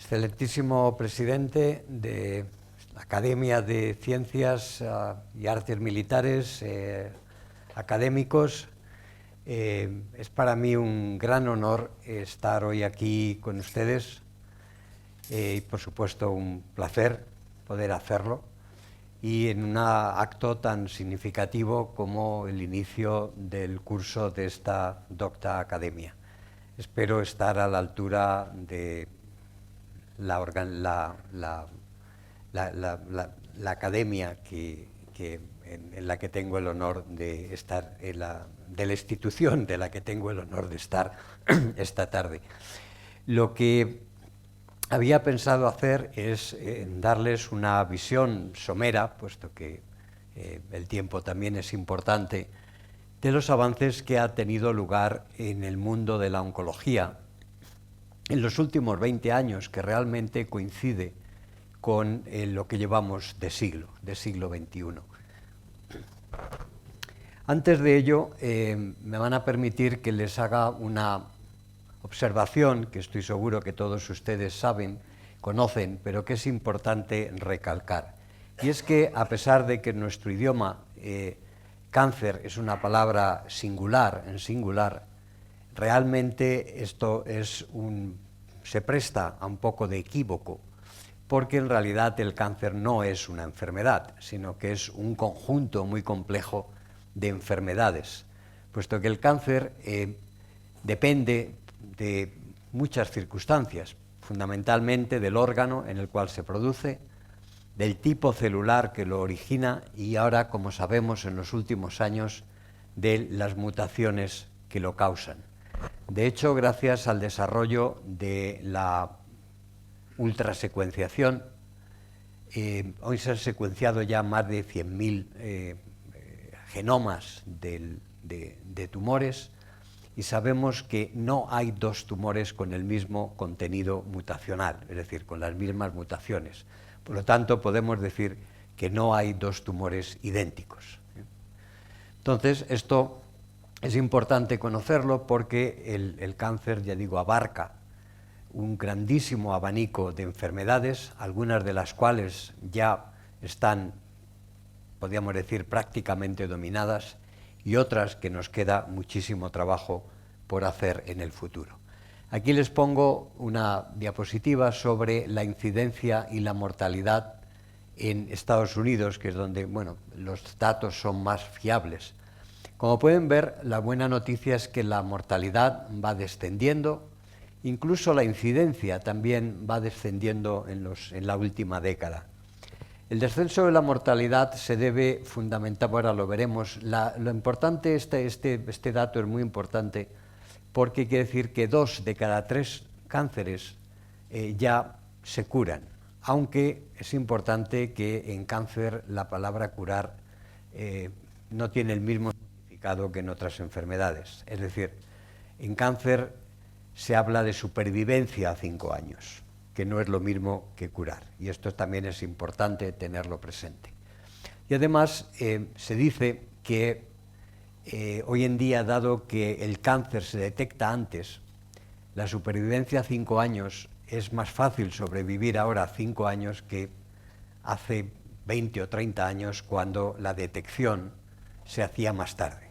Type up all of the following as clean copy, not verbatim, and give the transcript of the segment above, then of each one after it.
Excelentísimo presidente de la Academia de Ciencias y Artes Militares, académicos, es para mí un gran honor estar hoy aquí con ustedes y por supuesto un placer poder hacerlo y en un acto tan significativo como el inicio del curso de esta docta academia. Espero estar a la altura de la academia en la que tengo el honor de estar, de la institución de la que tengo el honor de estar esta tarde. Lo que había pensado hacer es darles una visión somera, puesto que el tiempo también es importante, de los avances que ha tenido lugar en el mundo de la oncología en los últimos 20 años, que realmente coincide con lo que llevamos de siglo XXI. Antes de ello, me van a permitir que les haga una observación que estoy seguro que todos ustedes saben, conocen, pero que es importante recalcar. Y es que, a pesar de que en nuestro idioma cáncer es una palabra singular, en singular, realmente esto se presta a un poco de equívoco, porque en realidad el cáncer no es una enfermedad, sino que es un conjunto muy complejo de enfermedades, puesto que el cáncer depende de muchas circunstancias, fundamentalmente del órgano en el cual se produce, del tipo celular que lo origina y ahora, como sabemos en los últimos años, de las mutaciones que lo causan. De hecho, gracias al desarrollo de la ultrasecuenciación, hoy se han secuenciado ya más de 100.000 genomas de tumores y sabemos que no hay dos tumores con el mismo contenido mutacional, es decir, con las mismas mutaciones. Por lo tanto, podemos decir que no hay dos tumores idénticos. Entonces, esto es importante conocerlo porque el cáncer, ya digo, abarca un grandísimo abanico de enfermedades, algunas de las cuales ya están, podríamos decir, prácticamente dominadas, y otras que nos queda muchísimo trabajo por hacer en el futuro. Aquí les pongo una diapositiva sobre la incidencia y la mortalidad en Estados Unidos, que es donde, bueno, los datos son más fiables. Como pueden ver, la buena noticia es que la mortalidad va descendiendo, incluso la incidencia también va descendiendo en la última década. El descenso de la mortalidad se debe fundamentalmente, ahora lo veremos, lo importante, este dato es muy importante porque quiere decir que 2 de cada 3 cánceres ya se curan, aunque es importante que en cáncer la palabra curar no tiene el mismo significado que en otras enfermedades. Es decir, en cáncer se habla de supervivencia a 5 años, que no es lo mismo que curar, y esto también es importante tenerlo presente. Y además se dice que hoy en día, dado que el cáncer se detecta antes, la supervivencia a 5 años es más fácil sobrevivir ahora a 5 años que hace 20 o 30 años cuando la detección se hacía más tarde.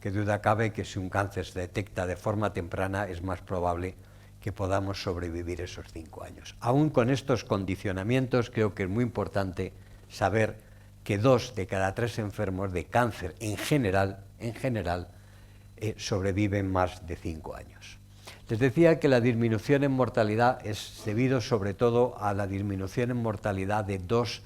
Qué duda cabe que si un cáncer se detecta de forma temprana es más probable que podamos sobrevivir esos 5 años. Aún con estos condicionamientos creo que es muy importante saber que 2 de cada 3 enfermos de cáncer en general sobreviven más de 5 años. Les decía que la disminución en mortalidad es debido sobre todo a la disminución en mortalidad de 2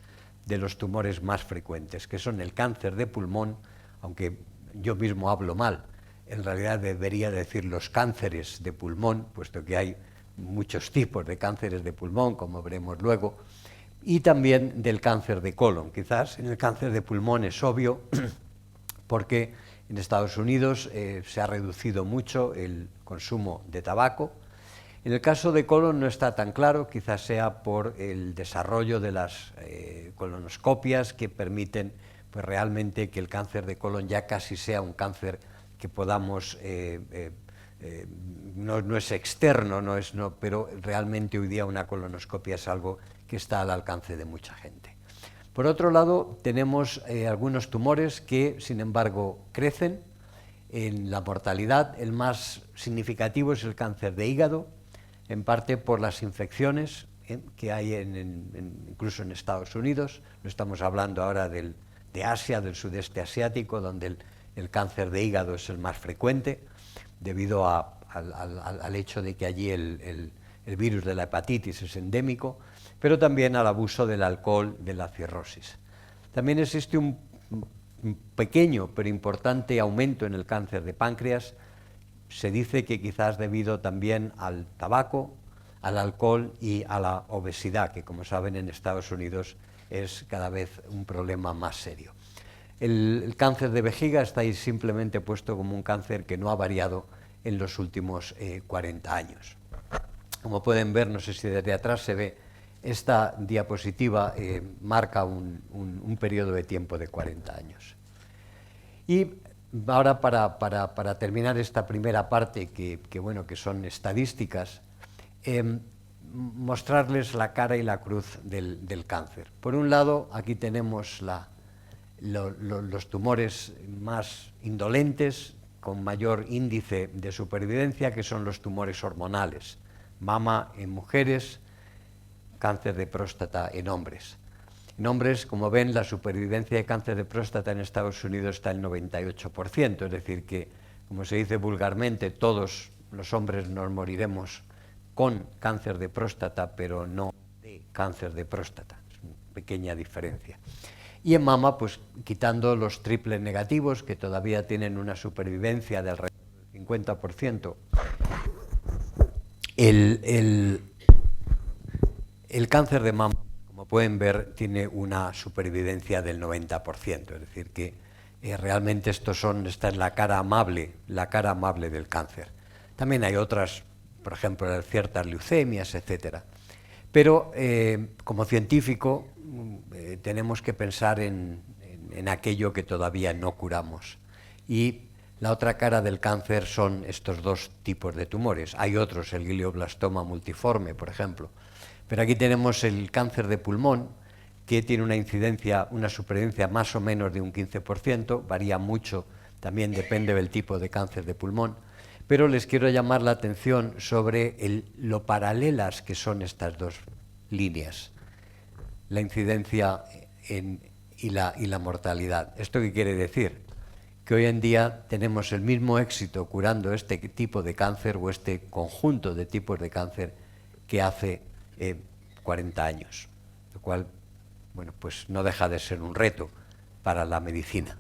de los tumores más frecuentes, que son el cáncer de pulmón, aunque yo mismo hablo mal, en realidad debería decir los cánceres de pulmón, puesto que hay muchos tipos de cánceres de pulmón, como veremos luego, y también del cáncer de colon. Quizás en el cáncer de pulmón es obvio, porque en Estados Unidos se ha reducido mucho el consumo de tabaco. En el caso de colon no está tan claro, quizás sea por el desarrollo de las colonoscopias que permiten pues realmente que el cáncer de colon ya casi sea un cáncer que podamos no es externo, pero realmente hoy día una colonoscopia es algo que está al alcance de mucha gente. Por otro lado, tenemos algunos tumores que, sin embargo, crecen en la mortalidad. El más significativo es el cáncer de hígado, en parte por las infecciones que hay incluso en Estados Unidos. No estamos hablando ahora de Asia, del sudeste asiático, donde el cáncer de hígado es el más frecuente, debido al hecho de que allí el virus de la hepatitis es endémico, pero también al abuso del alcohol, de la cirrosis. También existe un pequeño pero importante aumento en el cáncer de páncreas. Se dice que quizás debido también al tabaco, al alcohol y a la obesidad, que como saben en Estados Unidos es cada vez un problema más serio. El cáncer de vejiga está ahí simplemente puesto como un cáncer que no ha variado en los últimos 40 años. Como pueden ver, no sé si desde atrás se ve, esta diapositiva marca un periodo de tiempo de 40 años. Y ahora para terminar esta primera parte, que son estadísticas, mostrarles la cara y la cruz del cáncer. Por un lado, aquí tenemos los tumores más indolentes, con mayor índice de supervivencia, que son los tumores hormonales. Mama en mujeres, cáncer de próstata en hombres. En hombres, como ven, la supervivencia de cáncer de próstata en Estados Unidos está en 98%, es decir que, como se dice vulgarmente, todos los hombres nos moriremos con cáncer de próstata, pero no de cáncer de próstata. Es una pequeña diferencia. Y en mama, pues quitando los triples negativos, que todavía tienen una supervivencia de alrededor del 50%, el cáncer de mama, como pueden ver, tiene una supervivencia del 90%, es decir que realmente esta es la cara amable del cáncer. También hay otras, por ejemplo, ciertas leucemias, etcétera. Pero como científico tenemos que pensar en aquello que todavía no curamos. Y la otra cara del cáncer son estos dos tipos de tumores. Hay otros, el glioblastoma multiforme, por ejemplo. Pero aquí tenemos el cáncer de pulmón, que tiene una supervivencia más o menos de un 15%, varía mucho, también depende del tipo de cáncer de pulmón. Pero les quiero llamar la atención sobre lo paralelas que son estas dos líneas, la incidencia y la mortalidad. ¿Esto qué quiere decir? Que hoy en día tenemos el mismo éxito curando este tipo de cáncer o este conjunto de tipos de cáncer que hace 40 años, lo cual, pues no deja de ser un reto para la medicina.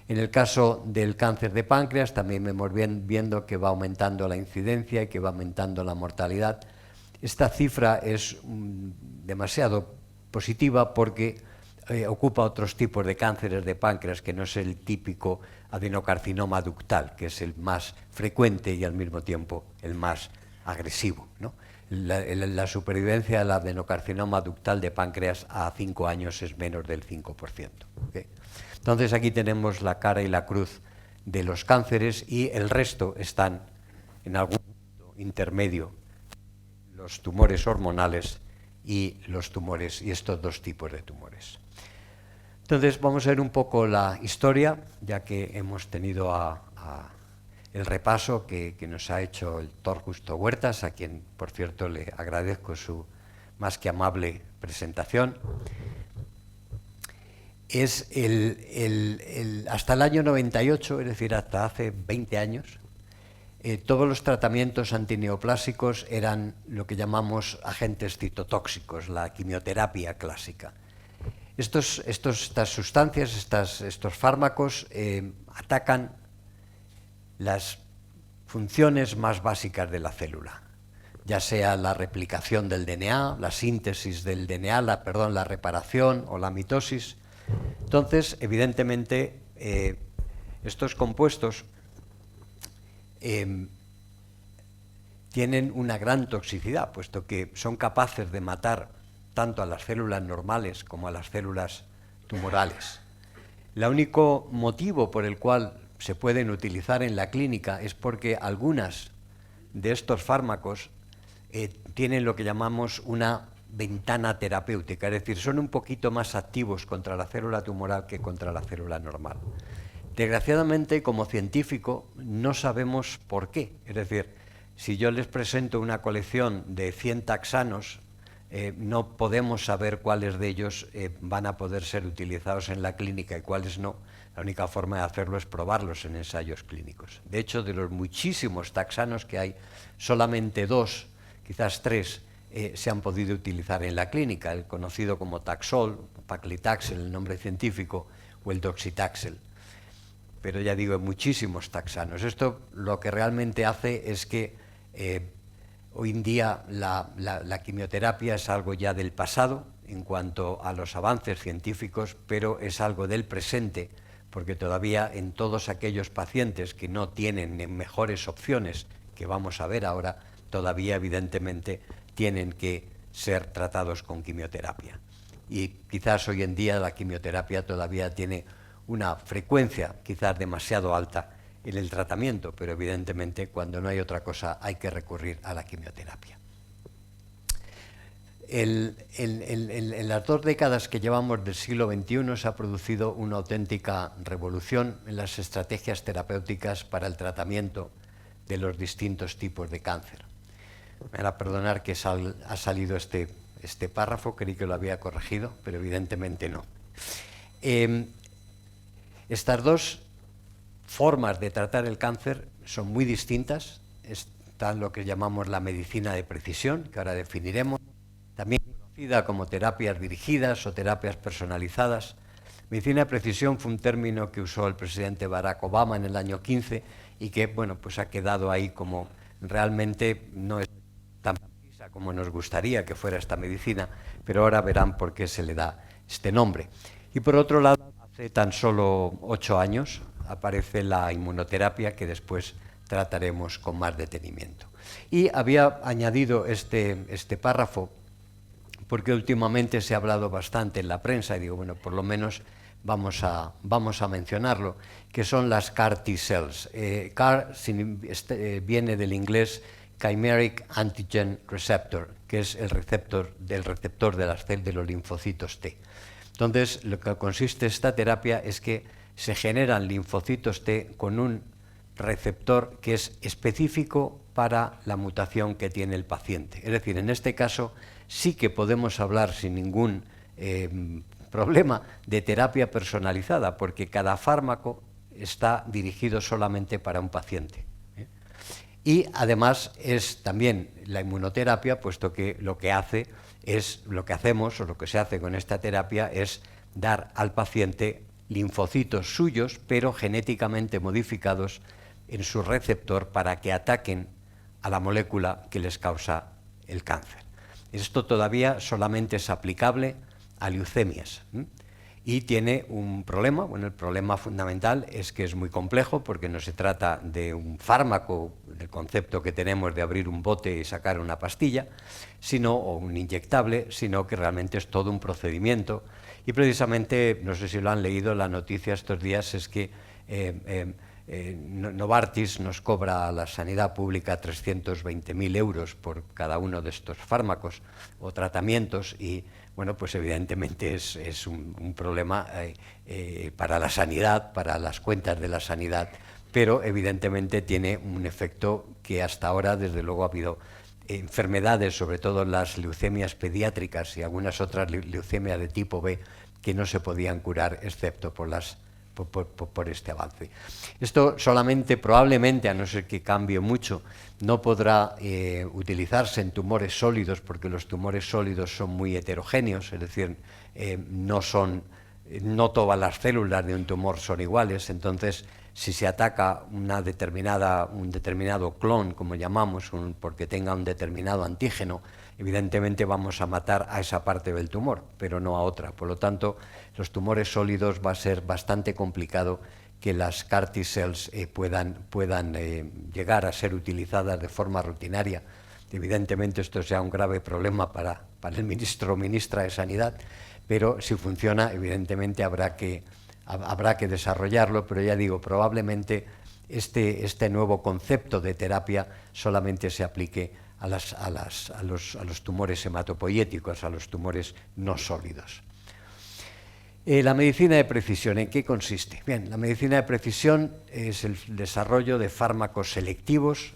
En el caso del cáncer de páncreas también vamos viendo que va aumentando la incidencia y que va aumentando la mortalidad. Esta cifra es demasiado positiva porque ocupa otros tipos de cánceres de páncreas, que no es el típico adenocarcinoma ductal, que es el más frecuente y al mismo tiempo el más agresivo, ¿no? La supervivencia del adenocarcinoma ductal de páncreas a 5 años es menos del 5%. ¿Okay? Entonces aquí tenemos la cara y la cruz de los cánceres y el resto están en algún punto intermedio, los tumores hormonales y estos dos tipos de tumores. Entonces vamos a ver un poco la historia, ya que hemos tenido el repaso que nos ha hecho el Dr. Justo Huertas, a quien, por cierto, le agradezco su más que amable presentación. Es hasta el año 98, es decir, hasta hace 20 años, todos los tratamientos antineoplásicos eran lo que llamamos agentes citotóxicos, la quimioterapia clásica. Estas sustancias, estos fármacos atacan las funciones más básicas de la célula, ya sea la replicación del DNA, la síntesis del DNA, la reparación o la mitosis. Entonces, evidentemente, estos compuestos tienen una gran toxicidad, puesto que son capaces de matar tanto a las células normales como a las células tumorales. El único motivo por el cual se pueden utilizar en la clínica es porque algunas de estos fármacos tienen lo que llamamos una ventana terapéutica, es decir, son un poquito más activos contra la célula tumoral que contra la célula normal. Desgraciadamente, como científico, no sabemos por qué. Es decir, si yo les presento una colección de 100 taxanos, no podemos saber cuáles de ellos van a poder ser utilizados en la clínica y cuáles no. La única forma de hacerlo es probarlos en ensayos clínicos. De hecho, de los muchísimos taxanos que hay, solamente 2, quizás 3, se han podido utilizar en la clínica, el conocido como Taxol, Paclitaxel, el nombre científico, o el Doxitaxel. Pero ya digo, muchísimos taxanos. Esto lo que realmente hace es que hoy en día la quimioterapia es algo ya del pasado en cuanto a los avances científicos, pero es algo del presente, porque todavía en todos aquellos pacientes que no tienen mejores opciones, que vamos a ver ahora, todavía evidentemente tienen que ser tratados con quimioterapia. Y quizás hoy en día la quimioterapia todavía tiene una frecuencia quizás demasiado alta en el tratamiento, pero evidentemente cuando no hay otra cosa hay que recurrir a la quimioterapia. En las 2 décadas que llevamos del siglo XXI se ha producido una auténtica revolución en las estrategias terapéuticas para el tratamiento de los distintos tipos de cáncer. Me van a perdonar que ha salido este párrafo, creí que lo había corregido, pero evidentemente no. Estas 2 formas de tratar el cáncer son muy distintas. Está lo que llamamos la medicina de precisión, que ahora definiremos, también conocida como terapias dirigidas o terapias personalizadas. Medicina de precisión fue un término que usó el presidente Barack Obama en el año 15 y que, bueno, pues ha quedado ahí como realmente no es tan precisa como nos gustaría que fuera esta medicina, pero ahora verán por qué se le da este nombre. Y por otro lado, hace tan solo 8 años aparece la inmunoterapia, que después trataremos con más detenimiento. Y había añadido este párrafo porque últimamente se ha hablado bastante en la prensa, y digo, bueno, por lo menos vamos a mencionarlo, que son las CAR T-cells. CAR viene del inglés Chimeric Antigen Receptor, que es el receptor de los linfocitos T. Entonces, lo que consiste esta terapia es que se generan linfocitos T con un receptor que es específico para la mutación que tiene el paciente. Es decir, en este caso sí que podemos hablar sin ningún problema de terapia personalizada, porque cada fármaco está dirigido solamente para un paciente. Y además es también la inmunoterapia, puesto que lo que hacemos o lo que se hace con esta terapia es dar al paciente linfocitos suyos, pero genéticamente modificados en su receptor para que ataquen a la molécula que les causa el cáncer. Esto todavía solamente es aplicable a leucemias. Y tiene un problema. Bueno, el problema fundamental es que es muy complejo, porque no se trata de un fármaco, del concepto que tenemos de abrir un bote y sacar una pastilla, o un inyectable, sino que realmente es todo un procedimiento. Y precisamente, no sé si lo han leído, la noticia estos días es que Novartis nos cobra a la sanidad pública 320.000 euros por cada uno de estos fármacos o tratamientos, y bueno, pues evidentemente es un problema para la sanidad, para las cuentas de la sanidad, pero evidentemente tiene un efecto que hasta ahora, desde luego, ha habido enfermedades, sobre todo las leucemias pediátricas y algunas otras leucemias de tipo B, que no se podían curar excepto por este avance. Esto solamente, probablemente, a no ser que cambie mucho, no podrá utilizarse en tumores sólidos, porque los tumores sólidos son muy heterogéneos, es decir, no todas las células de un tumor son iguales. Entonces, si se ataca un determinado clon, como llamamos, porque tenga un determinado antígeno, evidentemente vamos a matar a esa parte del tumor, pero no a otra. Por lo tanto, los tumores sólidos va a ser bastante complicado que las CAR T-cells puedan llegar a ser utilizadas de forma rutinaria. Evidentemente esto sea un grave problema para el ministro o ministra de Sanidad, pero si funciona, evidentemente habrá que desarrollarlo, pero ya digo, probablemente este nuevo concepto de terapia solamente se aplique a los tumores hematopoyéticos, a los tumores no sólidos. La medicina de precisión, ¿en qué consiste? Bien, la medicina de precisión es el desarrollo de fármacos selectivos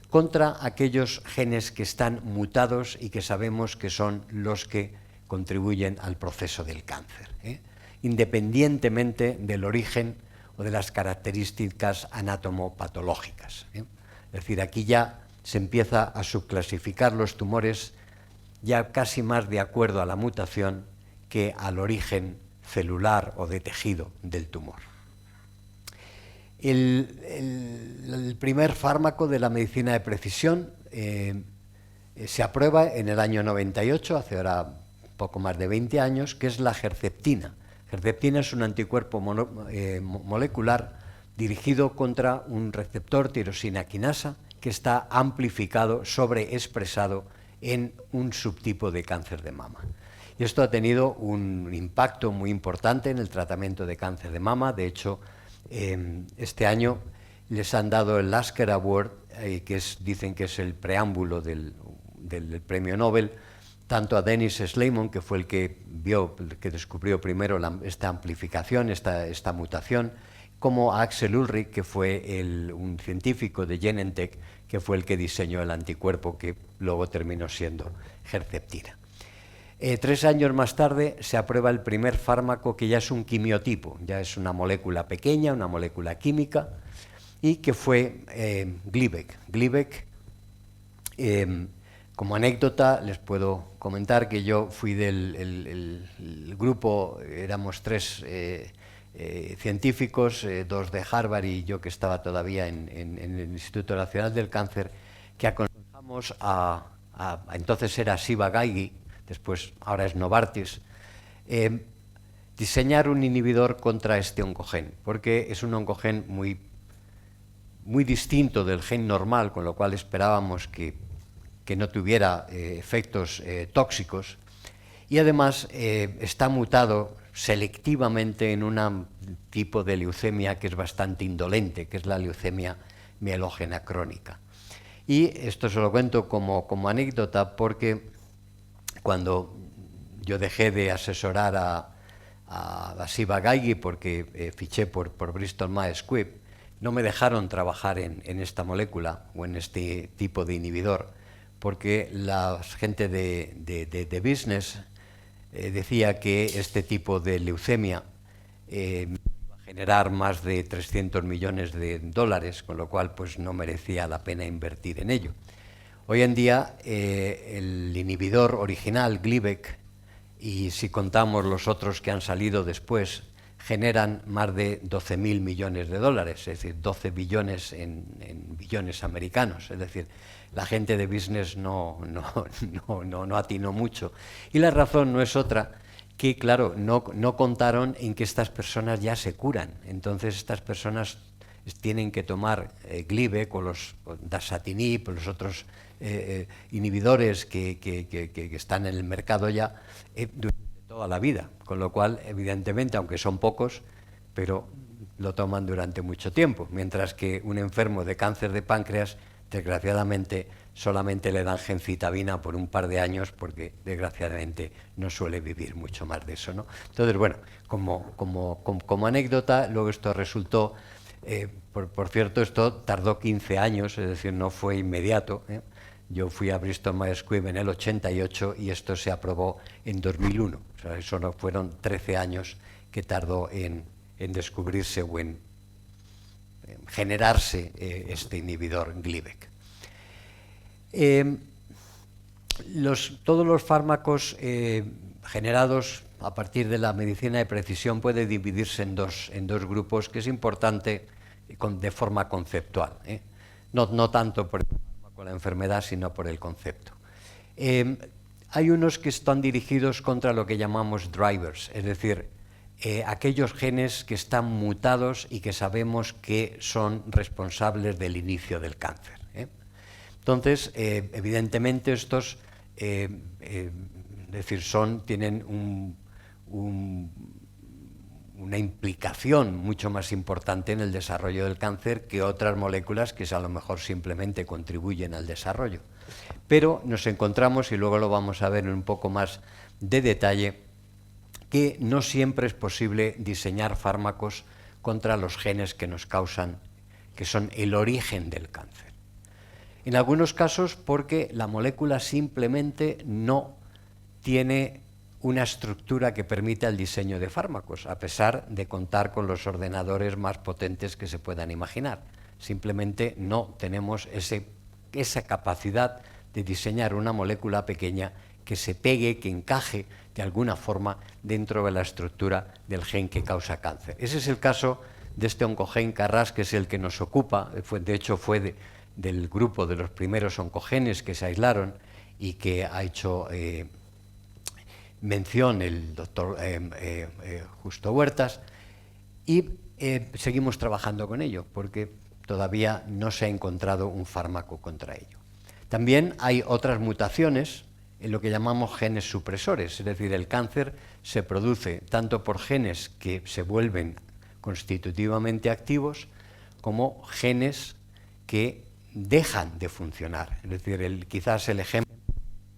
contra aquellos genes que están mutados y que sabemos que son los que contribuyen al proceso del cáncer, independientemente del origen o de las características anatomopatológicas. Es decir, aquí ya se empieza a subclasificar los tumores ya casi más de acuerdo a la mutación que al origen celular o de tejido del tumor. El primer fármaco de la medicina de precisión se aprueba en el año 98, hace ahora poco más de 20 años, que es la Herceptina. Herceptina es un anticuerpo molecular dirigido contra un receptor tirosina quinasa que está amplificado, sobreexpresado en un subtipo de cáncer de mama. Y esto ha tenido un impacto muy importante en el tratamiento de cáncer de mama. De hecho, este año les han dado el Lasker Award, que dicen que es el preámbulo del premio Nobel, tanto a Dennis Sleiman, que fue el que descubrió primero esta amplificación, esta mutación, como a Axel Ulrich, que fue un científico de Genentech, que fue el que diseñó el anticuerpo que luego terminó siendo Herceptina. 3 años más tarde se aprueba el primer fármaco que ya es un quimiotipo, ya es una molécula pequeña, una molécula química, y que fue Gleevec. Gleevec, como anécdota, les puedo comentar que yo fui del grupo, éramos 3 científicos, 2 de Harvard y yo que estaba todavía en el Instituto Nacional del Cáncer, que aconsejamos entonces era Siva Geigy, después ahora es Novartis, diseñar un inhibidor contra este oncogen, porque es un oncogen muy distinto del gen normal, con lo cual esperábamos que no tuviera efectos tóxicos, y además está mutado selectivamente en un tipo de leucemia que es bastante indolente, que es la leucemia mielógena crónica. Y esto se lo cuento como anécdota porque cuando yo dejé de asesorar a Siva Geigy porque fiché por Bristol Myers Squibb, no me dejaron trabajar en esta molécula o en este tipo de inhibidor, porque la gente de business decía que este tipo de leucemia iba a generar más de 300 millones de dólares, con lo cual pues no merecía la pena invertir en ello. Hoy en día el inhibidor original, Gleevec, y si contamos los otros que han salido después, generan más de 12.000 millones de dólares, es decir, 12 billones en billones americanos. Es decir, la gente de business no atinó mucho. Y la razón no es otra que, claro, no contaron en que estas personas ya se curan. Entonces estas personas tienen que tomar Gleevec o los dasatinib, los otros inhibidores que están en el mercado ya durante toda la vida, con lo cual, evidentemente, aunque son pocos, pero lo toman durante mucho tiempo, mientras que un enfermo de cáncer de páncreas, desgraciadamente, solamente le dan gencitabina por un par de años, porque desgraciadamente no suele vivir mucho más de eso, ¿no? Entonces, bueno, como anécdota, luego esto resultó, por cierto, esto tardó 15 años, es decir, no fue inmediato, ¿eh? Yo fui a Bristol Myers Squibb en el 88 y esto se aprobó en 2001. O sea, eso no fueron 13 años que tardó en descubrirse o en generarse este inhibidor Gleevec. Todos los fármacos generados a partir de la medicina de precisión pueden dividirse en dos grupos, que es importante de forma conceptual, ¿eh? No tanto por la enfermedad, sino por el concepto. Hay unos que están dirigidos contra lo que llamamos drivers, es decir, aquellos genes que están mutados y que sabemos que son responsables del inicio del cáncer, ¿eh? Entonces, evidentemente estos tienen una implicación mucho más importante en el desarrollo del cáncer que otras moléculas que a lo mejor simplemente contribuyen al desarrollo. Pero nos encontramos, y luego lo vamos a ver en un poco más de detalle, que no siempre es posible diseñar fármacos contra los genes que nos causan, que son el origen del cáncer. En algunos casos porque la molécula simplemente no tiene una estructura que permita el diseño de fármacos, a pesar de contar con los ordenadores más potentes que se puedan imaginar. Simplemente no tenemos esa capacidad de diseñar una molécula pequeña que se pegue, que encaje de alguna forma dentro de la estructura del gen que causa cáncer. Ese es el caso de este oncogen Carras, que es el que nos ocupa, de hecho fue del grupo de los primeros oncogenes que se aislaron y que ha hecho mención el doctor Justo Huertas, y seguimos trabajando con ello porque todavía no se ha encontrado un fármaco contra ello. También hay otras mutaciones en lo que llamamos genes supresores, es decir, el cáncer se produce tanto por genes que se vuelven constitutivamente activos como genes que dejan de funcionar. Es decir, quizás el ejemplo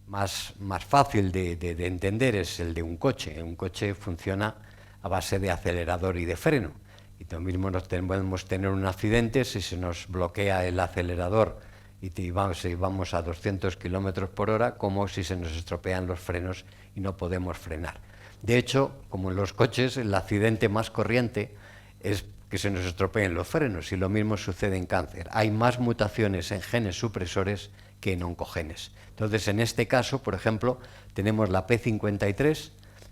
más fácil de entender es el de un coche. Un coche funciona a base de acelerador y de freno. Y lo mismo podemos tener un accidente si se nos bloquea el acelerador y vamos a 200 kilómetros por hora, como si se nos estropean los frenos y no podemos frenar. De hecho, como en los coches, el accidente más corriente es que se nos estropeen los frenos, y lo mismo sucede en cáncer. Hay más mutaciones en genes supresores que en oncogenes. Entonces, en este caso, por ejemplo, tenemos la P53,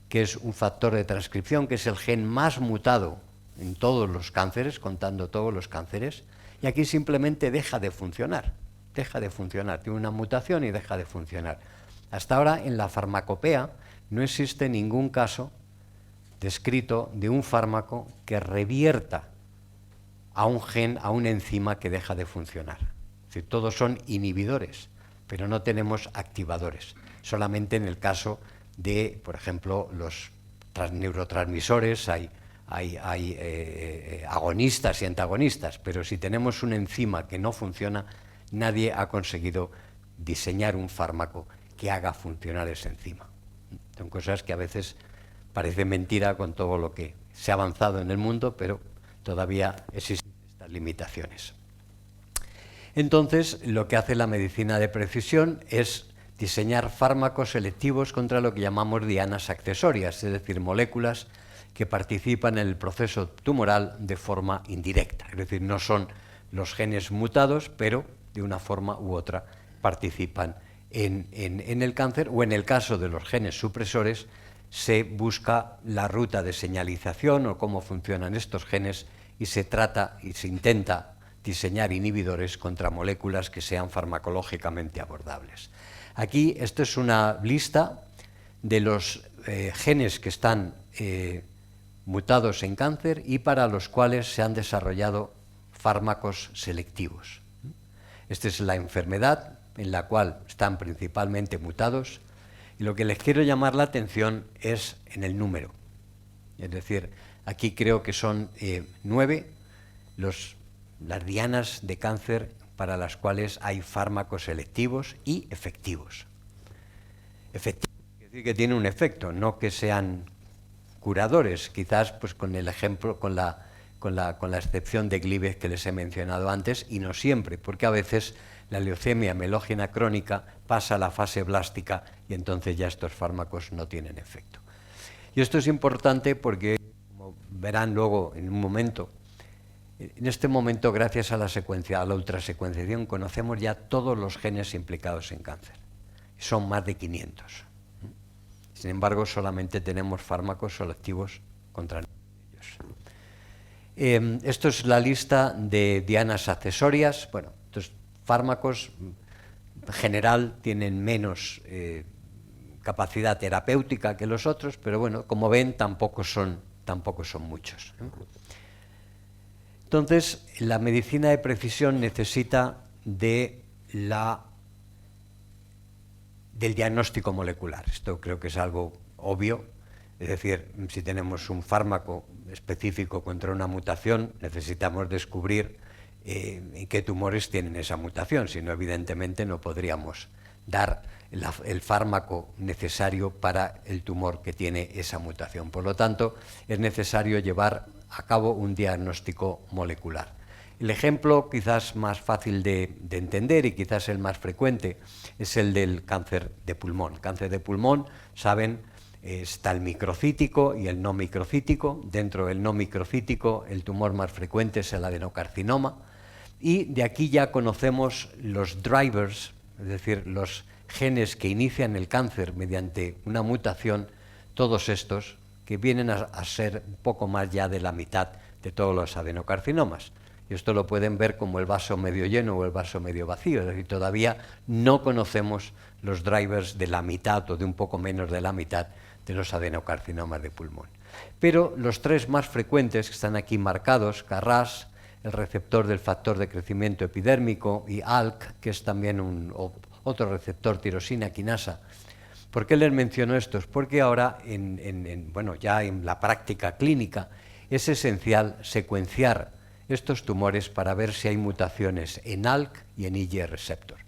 que es un factor de transcripción, que es el gen más mutado en todos los cánceres, contando todos los cánceres, y aquí simplemente deja de funcionar, tiene una mutación y deja de funcionar. Hasta ahora, en la farmacopea, no existe ningún caso descrito de un fármaco que revierta a un gen, a una enzima que deja de funcionar. Es decir, todos son inhibidores, pero no tenemos activadores. Solamente en el caso de, por ejemplo, los neurotransmisores hay agonistas y antagonistas, pero si tenemos una enzima que no funciona, nadie ha conseguido diseñar un fármaco que haga funcionar esa enzima. Son cosas que a veces parece mentira con todo lo que se ha avanzado en el mundo, pero todavía existen estas limitaciones. Entonces, lo que hace la medicina de precisión es diseñar fármacos selectivos contra lo que llamamos dianas accesorias, es decir, moléculas que participan en el proceso tumoral de forma indirecta. Es decir, no son los genes mutados, pero de una forma u otra participan en el cáncer, o en el caso de los genes supresores, se busca la ruta de señalización o cómo funcionan estos genes y se trata y se intenta diseñar inhibidores contra moléculas que sean farmacológicamente abordables. Aquí, esto es una lista de los genes que están mutados en cáncer y para los cuales se han desarrollado fármacos selectivos. Esta es la enfermedad en la cual están principalmente mutados, y lo que les quiero llamar la atención es en el número. Es decir, aquí creo que son 9 las dianas de cáncer para las cuales hay fármacos selectivos y efectivos. Efectivos quiere decir que tienen un efecto, no que sean curadores, quizás pues con el ejemplo, con la excepción de Glibez que les he mencionado antes, y no siempre, porque a veces la leucemia melógena crónica pasa a la fase blástica y entonces ya estos fármacos no tienen efecto. Y esto es importante porque, como verán luego en un momento, en este momento, gracias a la ultrasecuenciación, conocemos ya todos los genes implicados en cáncer. Son más de 500. Sin embargo, solamente tenemos fármacos selectivos contra ellos. Esto es la lista de dianas accesorias. Bueno, estos fármacos en general tienen menos capacidad terapéutica que los otros, pero bueno, como ven, tampoco son muchos. Entonces, la medicina de precisión necesita del diagnóstico molecular. Esto creo que es algo obvio. Es Es decir, si tenemos un fármaco específico contra una mutación, necesitamos descubrir en qué tumores tienen esa mutación, si no, evidentemente no podríamos dar el fármaco necesario para el tumor que tiene esa mutación. Por lo tanto, es necesario llevar a cabo un diagnóstico molecular. El ejemplo quizás más fácil de entender y quizás el más frecuente es el del cáncer de pulmón. Cáncer de pulmón, saben, está el microcítico y el no microcítico. Dentro del no microcítico, el tumor más frecuente es el adenocarcinoma. Y de aquí ya conocemos los drivers, es decir, los genes que inician el cáncer mediante una mutación, todos estos que vienen a ser un poco más ya de la mitad de todos los adenocarcinomas. Y esto lo pueden ver como el vaso medio lleno o el vaso medio vacío, es decir, todavía no conocemos los drivers de la mitad o de un poco menos de la mitad de los adenocarcinomas de pulmón. Pero los tres más frecuentes que están aquí marcados, KRAS, el receptor del factor de crecimiento epidérmico, y ALK, que es también otro receptor tirosina quinasa. ¿Por qué les menciono estos? Porque ahora, bueno, ya en la práctica clínica, es esencial secuenciar estos tumores para ver si hay mutaciones en ALK y en IgE receptor.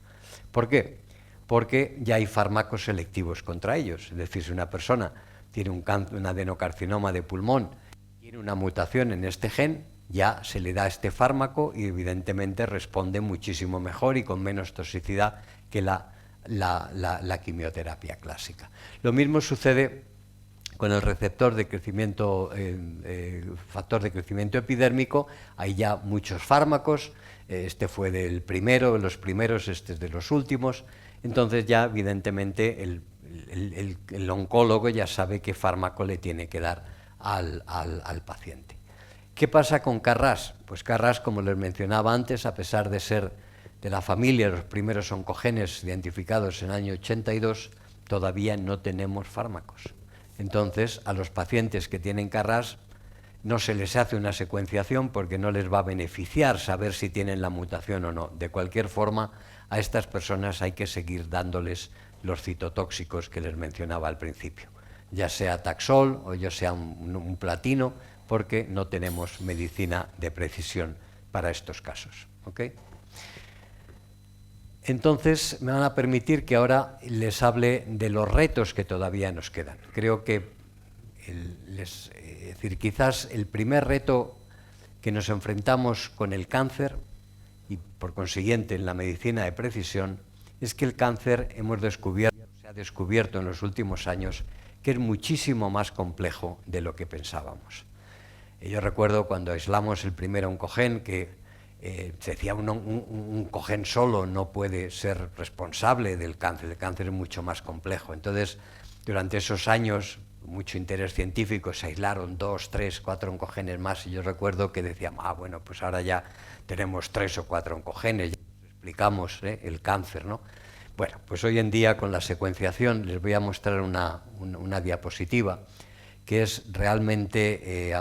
¿Por qué? Porque ya hay fármacos selectivos contra ellos. Es decir, si una persona tiene un adenocarcinoma de pulmón, tiene una mutación en este gen, ya se le da este fármaco y evidentemente responde muchísimo mejor y con menos toxicidad que la quimioterapia clásica. Lo mismo sucede con el receptor de crecimiento, factor de crecimiento epidérmico. Hay ya muchos fármacos, este fue de los primeros, este es de los últimos. Entonces ya evidentemente el oncólogo ya sabe qué fármaco le tiene que dar al paciente. ¿Qué pasa con KRAS? Pues KRAS, como les mencionaba antes, a pesar de ser de la familia de los primeros oncogenes identificados en el año 82, todavía no tenemos fármacos. Entonces, a los pacientes que tienen KRAS no se les hace una secuenciación porque no les va a beneficiar saber si tienen la mutación o no. De cualquier forma, a estas personas hay que seguir dándoles los citotóxicos que les mencionaba al principio, ya sea Taxol o ya sea un platino, porque no tenemos medicina de precisión para estos casos. ¿Okay? Entonces, me van a permitir que ahora les hable de los retos que todavía nos quedan. Creo que, es decir, quizás el primer reto que nos enfrentamos con el cáncer, y por consiguiente en la medicina de precisión, es que el cáncer se ha descubierto en los últimos años que es muchísimo más complejo de lo que pensábamos. Yo recuerdo cuando aislamos el primer oncogen que se decía un oncogen solo no puede ser responsable del cáncer, el cáncer es mucho más complejo. Entonces, durante esos años, mucho interés científico, se aislaron 2, 3, 4 oncogenes más, y yo recuerdo que decíamos, bueno, pues ahora ya tenemos 3 o 4 oncogenes, ya explicamos el cáncer, ¿no? Bueno, pues hoy en día con la secuenciación les voy a mostrar una diapositiva que es realmente,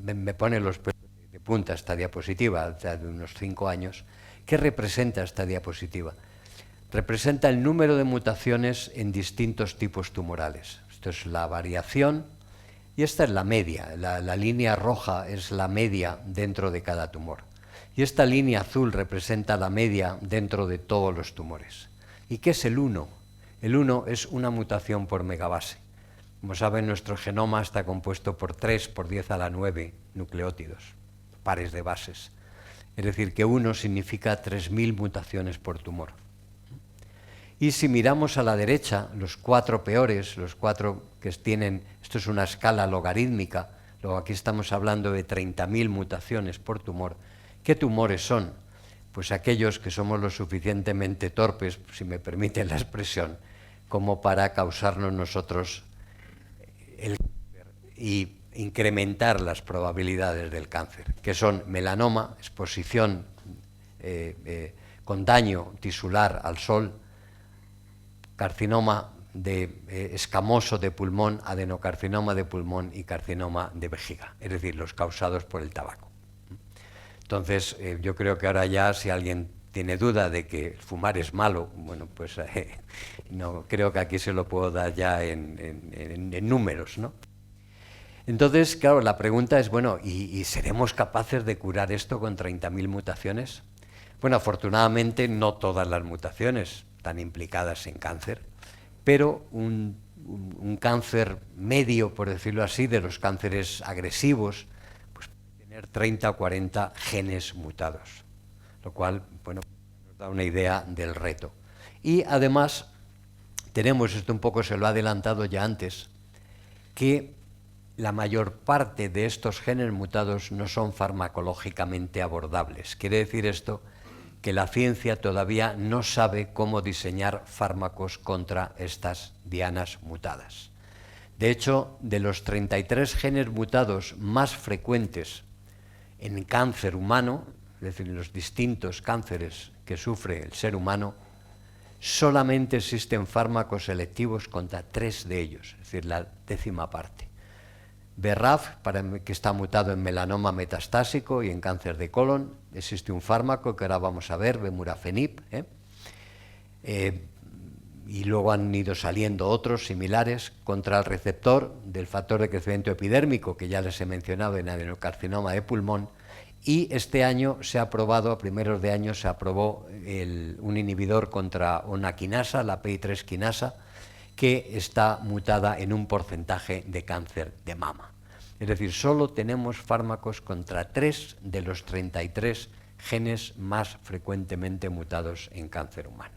me pone los pelos de punta esta diapositiva, de unos 5 años. ¿Qué representa esta diapositiva? Representa el número de mutaciones en distintos tipos tumorales. Esto es la variación y esta es la media. La línea roja es la media dentro de cada tumor. Y esta línea azul representa la media dentro de todos los tumores. ¿Y qué es el 1? El 1 es una mutación por megabase. Como saben, nuestro genoma está compuesto por 3 por 10 a la 9 nucleótidos, pares de bases. Es decir, que 1 significa 3000 mutaciones por tumor. Y si miramos a la derecha, los 4 peores, los 4 que tienen, esto es una escala logarítmica, luego aquí estamos hablando de 30.000 mutaciones por tumor. ¿Qué tumores son? Pues aquellos que somos lo suficientemente torpes, si me permiten la expresión, como para causarnos nosotros el cáncer y incrementar las probabilidades del cáncer, que son melanoma, exposición con daño tisular al sol, carcinoma escamoso de pulmón, adenocarcinoma de pulmón y carcinoma de vejiga, es decir, los causados por el tabaco. Entonces, yo creo que ahora ya si alguien tiene duda de que fumar es malo, bueno, pues no creo que aquí se lo puedo dar ya en números, ¿no? Entonces, claro, la pregunta es, bueno, ¿y seremos capaces de curar esto con 30.000 mutaciones? Bueno, afortunadamente no todas las mutaciones están implicadas en cáncer, pero un cáncer medio, por decirlo así, de los cánceres agresivos, pues puede tener 30 o 40 genes mutados, lo cual, bueno, nos da una idea del reto. Y además tenemos, esto un poco se lo ha adelantado ya antes, que la mayor parte de estos genes mutados no son farmacológicamente abordables. Quiere decir esto que la ciencia todavía no sabe cómo diseñar fármacos contra estas dianas mutadas. De hecho, de los 33 genes mutados más frecuentes en cáncer humano, es decir, en los distintos cánceres que sufre el ser humano, solamente existen fármacos selectivos contra 3 de ellos, es decir, la 10ª parte. BRAF, que está mutado en melanoma metastásico y en cáncer de colon, existe un fármaco que ahora vamos a ver, Vemurafenib, y luego han ido saliendo otros similares contra el receptor del factor de crecimiento epidérmico, que ya les he mencionado en adenocarcinoma de pulmón, y este año se ha aprobado, a primeros de año se aprobó un inhibidor contra una quinasa, la PI3 quinasa, que está mutada en un porcentaje de cáncer de mama. Es decir, solo tenemos fármacos contra 3 de los 33 genes más frecuentemente mutados en cáncer humano.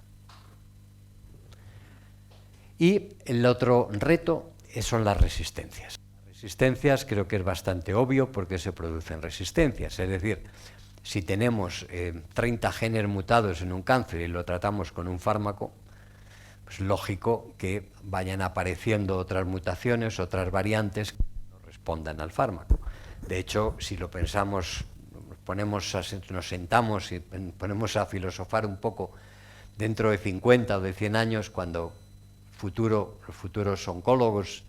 Y el otro reto son las resistencias. Resistencias creo que es bastante obvio porque se producen resistencias, es decir, si tenemos 30 genes mutados en un cáncer y lo tratamos con un fármaco, es lógico que vayan apareciendo otras mutaciones, otras variantes que no respondan al fármaco. De hecho, si lo pensamos, nos sentamos y ponemos a filosofar un poco dentro de 50 o de 100 años, cuando los futuros oncólogos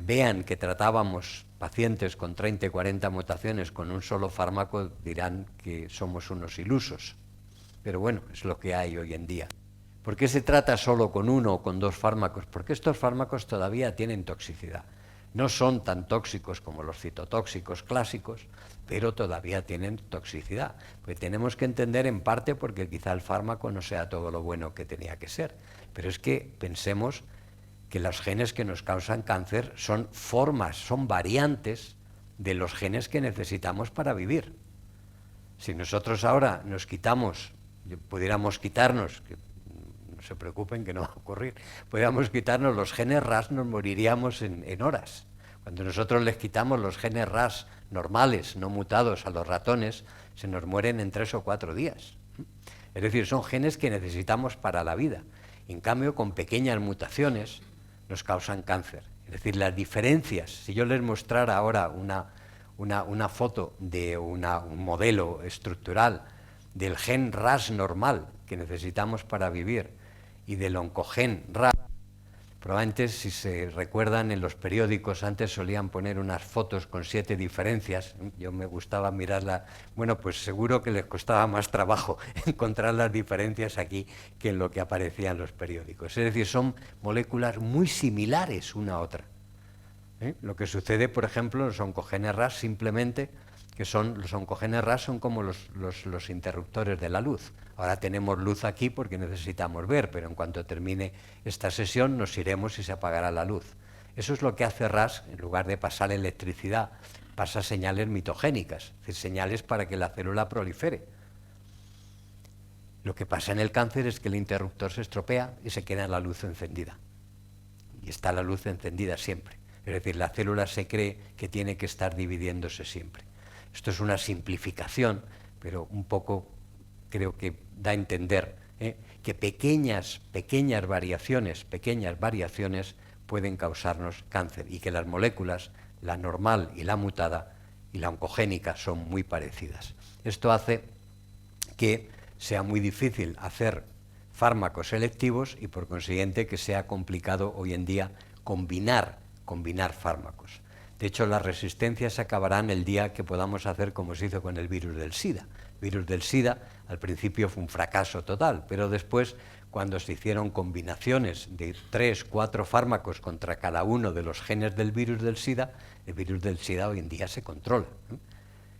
vean que tratábamos pacientes con 30 y 40 mutaciones con un solo fármaco, dirán que somos unos ilusos. Pero bueno, es lo que hay hoy en día. ¿Por qué se trata solo con 1 o con 2 fármacos? Porque estos fármacos todavía tienen toxicidad. No son tan tóxicos como los citotóxicos clásicos, pero todavía tienen toxicidad. Pues tenemos que entender en parte porque quizá el fármaco no sea todo lo bueno que tenía que ser. Pero es que pensemos que los genes que nos causan cáncer son formas, son variantes de los genes que necesitamos para vivir. Si nosotros ahora nos quitamos, pudiéramos quitarnos, que no se preocupen que no va a ocurrir, pudiéramos quitarnos los genes RAS, nos moriríamos en horas. Cuando nosotros les quitamos los genes RAS normales, no mutados a los ratones, se nos mueren en 3 o 4 días. Es decir, son genes que necesitamos para la vida. En cambio, con pequeñas mutaciones nos causan cáncer. Es decir, las diferencias, si yo les mostrara ahora una foto de un modelo estructural del gen RAS normal que necesitamos para vivir y del oncogen RAS, probablemente, si se recuerdan, en los periódicos antes solían poner unas fotos con 7 diferencias. Yo me gustaba mirarla. Bueno, pues seguro que les costaba más trabajo encontrar las diferencias aquí que en lo que aparecía en los periódicos. Es decir, son moléculas muy similares una a otra. Lo que sucede, por ejemplo, en los oncogenes RAS, simplemente que los oncogenes RAS son como los interruptores de la luz. Ahora tenemos luz aquí porque necesitamos ver, pero en cuanto termine esta sesión nos iremos y se apagará la luz. Eso es lo que hace RAS, en lugar de pasar electricidad, pasa señales mitogénicas, es decir, señales para que la célula prolifere. Lo que pasa en el cáncer es que el interruptor se estropea y se queda la luz encendida. Y está la luz encendida siempre. Es decir, la célula se cree que tiene que estar dividiéndose siempre. Esto es una simplificación, pero un poco creo que da a entender que pequeñas variaciones pueden causarnos cáncer y que las moléculas, la normal y la mutada y la oncogénica, son muy parecidas. Esto hace que sea muy difícil hacer fármacos selectivos y por consiguiente que sea complicado hoy en día combinar fármacos. De hecho, las resistencias se acabarán el día que podamos hacer como se hizo con el virus del SIDA. virus del SIDA, al principio fue un fracaso total, pero después, cuando se hicieron combinaciones de 3, 4 fármacos contra cada uno de los genes del virus del SIDA, el virus del SIDA hoy en día se controla.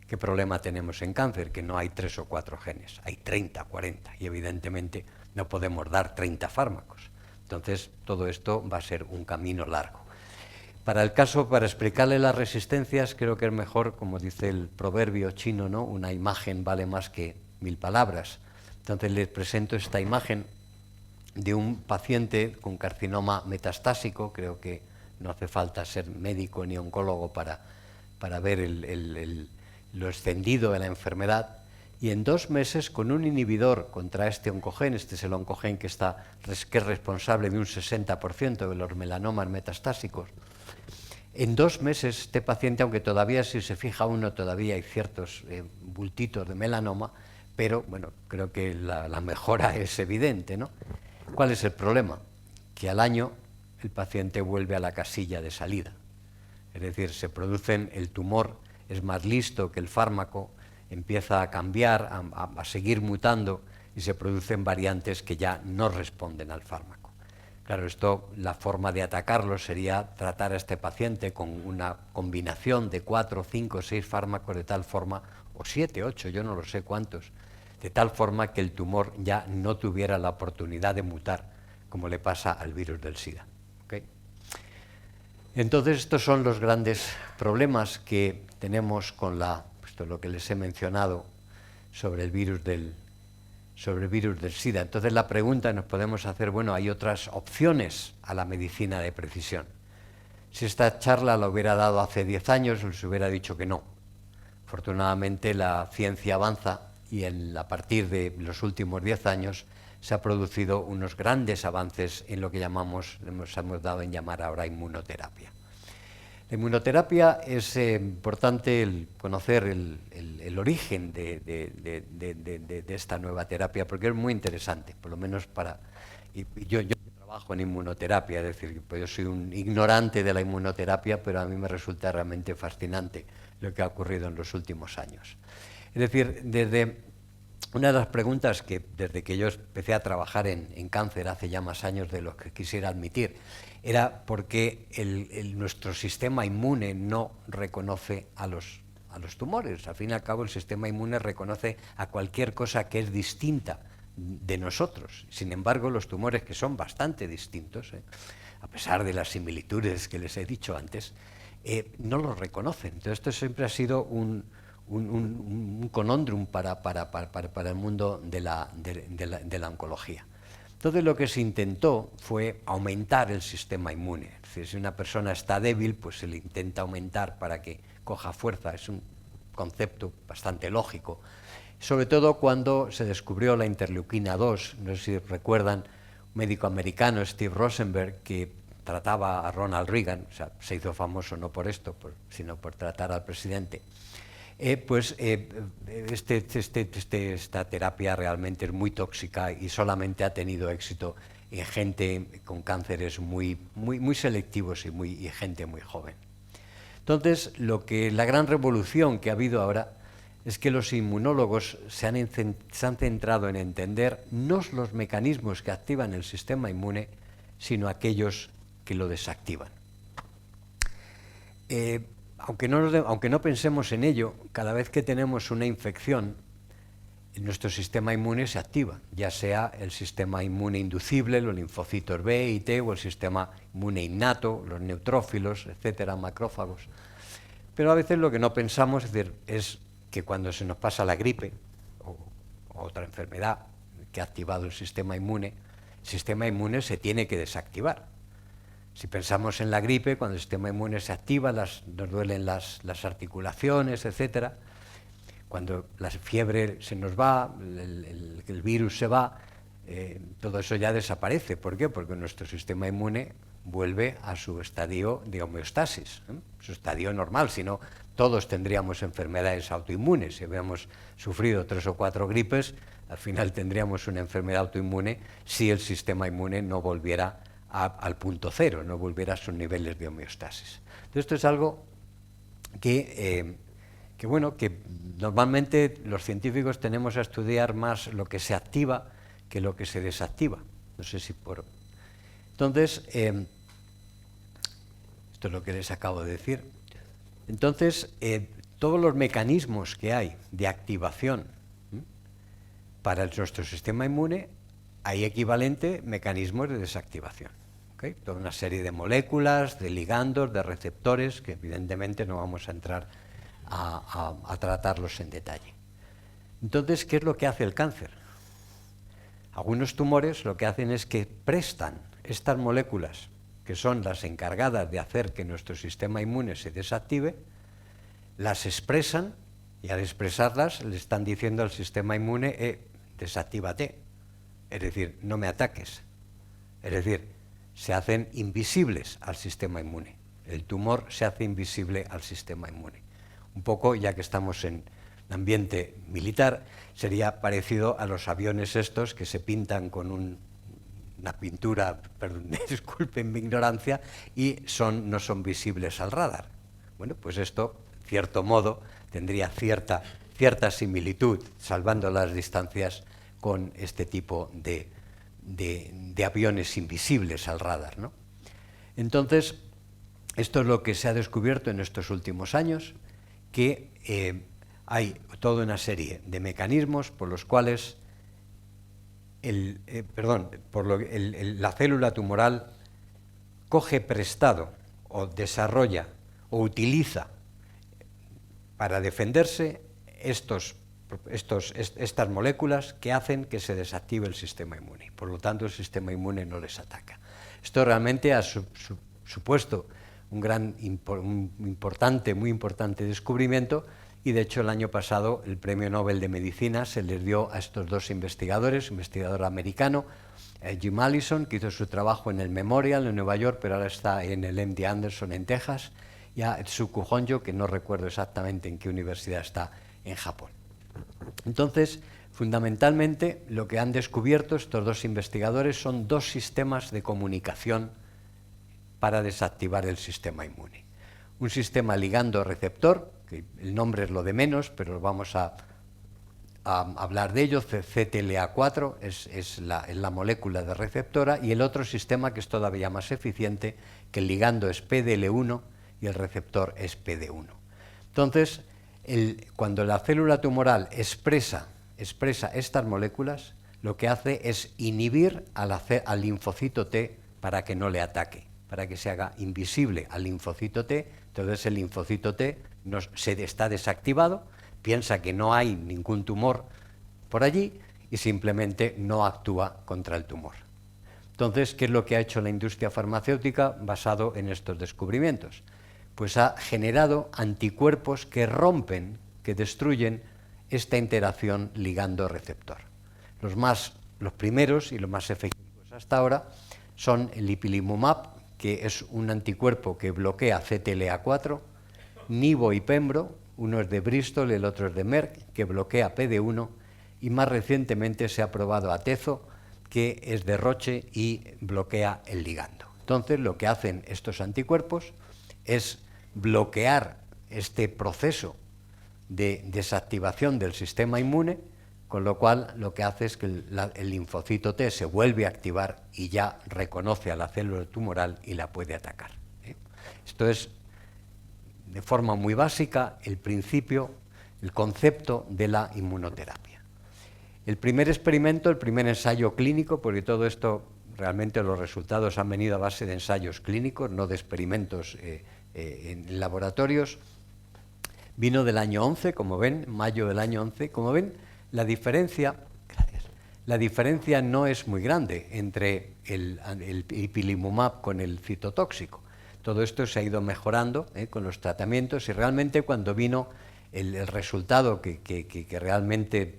¿Qué problema tenemos en cáncer? Que no hay 3 o 4 genes, hay 30, 40, y evidentemente no podemos dar 30 fármacos. Entonces, todo esto va a ser un camino largo. Para el caso, para explicarle las resistencias, creo que es mejor, como dice el proverbio chino, ¿no? Una imagen vale más que 1000 palabras. Entonces les presento esta imagen de un paciente con carcinoma metastásico. Creo que no hace falta ser médico ni oncólogo para ver lo extendido de la enfermedad. Y en 2 meses, con un inhibidor contra este oncogen, este es el oncogen que es responsable de un 60% de los melanomas metastásicos, en 2 meses este paciente, aunque todavía, si se fija uno, todavía hay ciertos bultitos de melanoma, pero bueno, creo que la mejora es evidente, ¿no? ¿Cuál es el problema? Que al año el paciente vuelve a la casilla de salida. Es decir, el tumor es más listo que el fármaco, empieza a cambiar, a seguir mutando, y se producen variantes que ya no responden al fármaco. Claro, la forma de atacarlo sería tratar a este paciente con una combinación de 4, 5, 6 fármacos de tal forma, o 7, 8, yo no lo sé cuántos, de tal forma que el tumor ya no tuviera la oportunidad de mutar, como le pasa al virus del SIDA. ¿Okay? Entonces, estos son los grandes problemas que tenemos con esto es lo que les he mencionado sobre el virus del SIDA. Entonces la pregunta nos podemos hacer, bueno, hay otras opciones a la medicina de precisión. Si esta charla la hubiera dado hace 10 años, les hubiera dicho que no. Afortunadamente la ciencia avanza y a partir de los últimos 10 años se han producido unos grandes avances en lo que hemos dado en llamar ahora inmunoterapia. La inmunoterapia es importante conocer el origen de esta nueva terapia, porque es muy interesante, por lo menos yo trabajo en inmunoterapia, es decir, pues yo soy un ignorante de la inmunoterapia, pero a mí me resulta realmente fascinante lo que ha ocurrido en los últimos años. Es decir, una de las preguntas que desde que yo empecé a trabajar en cáncer hace ya más años de los que quisiera admitir, era por qué nuestro sistema inmune no reconoce a los tumores. Al fin y al cabo, el sistema inmune reconoce a cualquier cosa que es distinta de nosotros. Sin embargo, los tumores, que son bastante distintos, a pesar de las similitudes que les he dicho antes, no los reconocen. Entonces, esto siempre ha sido un conundrum para el mundo de la oncología. Entonces lo que se intentó fue aumentar el sistema inmune. Es decir, si una persona está débil, pues se le intenta aumentar para que coja fuerza. Es un concepto bastante lógico. Sobre todo cuando se descubrió la interleuquina 2, no sé si recuerdan, un médico americano, Steve Rosenberg, que trataba a Ronald Reagan, o sea, se hizo famoso no por esto, sino por tratar al presidente. Esta terapia realmente es muy tóxica y solamente ha tenido éxito en gente con cánceres muy selectivos y gente muy joven. Entonces, la gran revolución que ha habido ahora es que los inmunólogos se han centrado en entender no los mecanismos que activan el sistema inmune, sino aquellos que lo desactivan. Aunque no pensemos en ello, cada vez que tenemos una infección, nuestro sistema inmune se activa, ya sea el sistema inmune inducible, los linfocitos B y T, o el sistema inmune innato, los neutrófilos, etcétera, macrófagos. Pero a veces lo que no pensamos es que cuando se nos pasa la gripe o otra enfermedad que ha activado el sistema inmune se tiene que desactivar. Si pensamos en la gripe, cuando el sistema inmune se activa, nos duelen las articulaciones, etcétera. Cuando la fiebre se nos va, el virus se va, todo eso ya desaparece. ¿Por qué? Porque nuestro sistema inmune vuelve a su estadio de homeostasis, su estadio normal. Si no, todos tendríamos enfermedades autoinmunes. Si hubiéramos sufrido 3 o 4 gripes, al final tendríamos una enfermedad autoinmune si el sistema inmune no volviera al punto cero, no volviera a sus niveles de homeostasis. Entonces, esto es algo que que bueno, que normalmente los científicos tenemos a estudiar más lo que se activa que lo que se desactiva. No sé si por... Entonces, esto es lo que les acabo de decir. Entonces, todos los mecanismos que hay de activación para nuestro sistema inmune, hay equivalente mecanismos de desactivación. ¿Okay? Toda una serie de moléculas, de ligandos, de receptores, que evidentemente no vamos a entrar a tratarlos en detalle. Entonces, ¿qué es lo que hace el cáncer? Algunos tumores lo que hacen es que prestan estas moléculas, que son las encargadas de hacer que nuestro sistema inmune se desactive, las expresan, y al expresarlas le están diciendo al sistema inmune, desactívate, es decir, no me ataques. Es decir, se hacen invisibles al sistema inmune. El tumor se hace invisible al sistema inmune. Un poco, ya que estamos en ambiente militar, sería parecido a los aviones estos que se pintan con una pintura, perdón, disculpen mi ignorancia, y no son visibles al radar. Bueno, pues esto, cierto modo, tendría cierta similitud, salvando las distancias, con este tipo de aviones invisibles al radar, ¿no? Entonces, esto es lo que se ha descubierto en estos últimos años, que hay toda una serie de mecanismos por los cuales la célula tumoral coge prestado o desarrolla o utiliza para defenderse estas moléculas que hacen que se desactive el sistema inmune. Por lo tanto, el sistema inmune no les ataca. Esto realmente ha supuesto un muy importante descubrimiento, y de hecho el año pasado el Premio Nobel de Medicina se les dio a estos dos investigadores, investigador americano, Jim Allison, que hizo su trabajo en el Memorial en Nueva York, pero ahora está en el MD Anderson en Texas, y a Tsuku Honjo, que no recuerdo exactamente en qué universidad está, en Japón. Entonces, fundamentalmente, lo que han descubierto estos dos investigadores son dos sistemas de comunicación para desactivar el sistema inmune. Un sistema ligando-receptor, que el nombre es lo de menos, pero vamos a hablar de ello. CTLA4 es la molécula de receptora, y el otro sistema que es todavía más eficiente, que el ligando es PDL1 y el receptor es PD1. Entonces, cuando la célula tumoral expresa estas moléculas, lo que hace es inhibir al linfocito T para que no le ataque, para que se haga invisible al linfocito T. Entonces el linfocito T está desactivado, piensa que no hay ningún tumor por allí y simplemente no actúa contra el tumor. Entonces, ¿qué es lo que ha hecho la industria farmacéutica basado en estos descubrimientos? Pues ha generado anticuerpos que rompen, que destruyen esta interacción ligando-receptor. Los primeros y los más efectivos hasta ahora son el ipilimumab, que es un anticuerpo que bloquea CTLA4, Nivo y Pembro, uno es de Bristol, el otro es de Merck, que bloquea PD1, y más recientemente se ha probado Atezo, que es de Roche y bloquea el ligando. Entonces, lo que hacen estos anticuerpos es bloquear este proceso de desactivación del sistema inmune, con lo cual lo que hace es que el linfocito T se vuelve a activar y ya reconoce a la célula tumoral y la puede atacar. Esto es, de forma muy básica, el principio, el concepto de la inmunoterapia. El primer experimento, el primer ensayo clínico, porque todo esto realmente los resultados han venido a base de ensayos clínicos, no de experimentos en laboratorios, vino del año 11, como ven, mayo del año 11. Como ven, la diferencia no es muy grande entre el ipilimumab con el citotóxico. Todo esto se ha ido mejorando con los tratamientos, y realmente cuando vino el resultado que realmente